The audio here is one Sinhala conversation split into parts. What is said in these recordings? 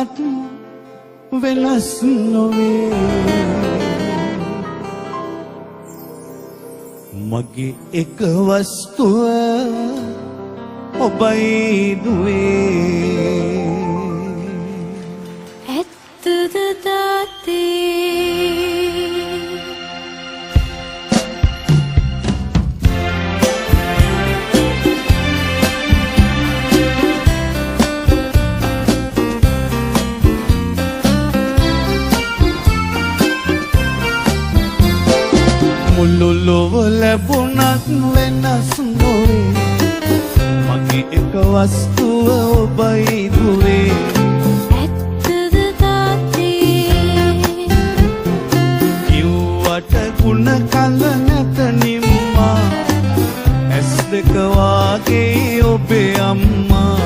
ලැබුණත් වෙනස් නොවේ මගේ එක වස්තුව ඔබයි දුවේ ඇත්තද තාත්තේ මුළු ලොව ලැබුණත් වෙනස් නොවේ මගේ එක වස්තුව ඔබයි දුවේ ඇත්තද තාත්තේ කිව්වට ගුණ කල නැත නිම්මා ඇස් දෙක වාගේ ඔබේ අම්මා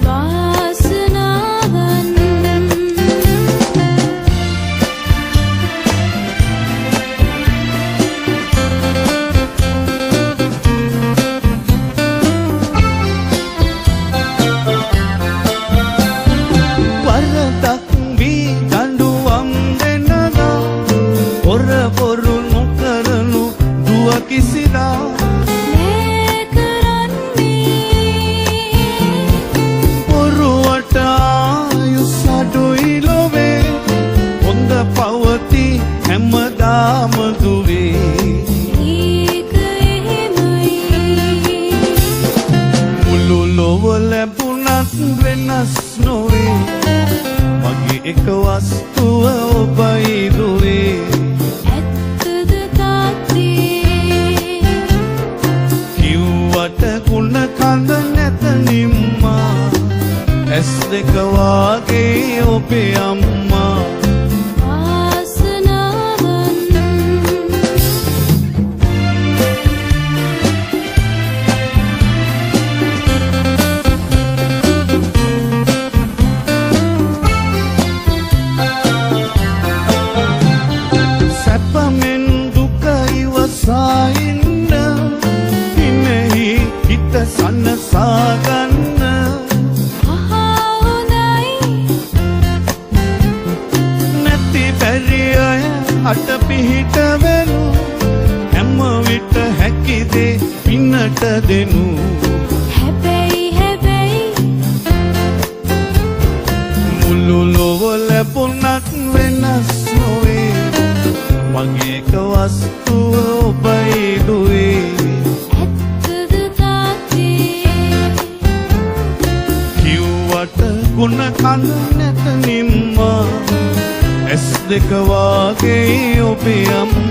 වාසනාවන් කිසිදා පොරුවට ආයුස් අඩුයි ලොවේ හොඳ පවති හැමදාම දුවේ ඒක එහෙමයි මුළු ලොව ලැබුණත් වෙනස් නොවේ මගේ එක වස්තුව ඔබයි දුවේ ගුණ කඳ නැත නිම්මා ඇස් දෙක වාගේ ඔබේ අම්මා වාසනාවන් සැපමෙන් දුක ඉවසායින්න සනසාගන්න හොඳයි නැති බැරි අය අට පිහිට වෙනු හැම විට හැකිදේ පින්නට දෙනු හැබැයි මුළු ලොව ලැබුණත් වෙනස් නොවේ මගේ එක වස්තුව ඔබයි දුවේ ගුණ කඳ නැත නිම්මා ඇස් දෙක වාගේ ඔබේ අම්මා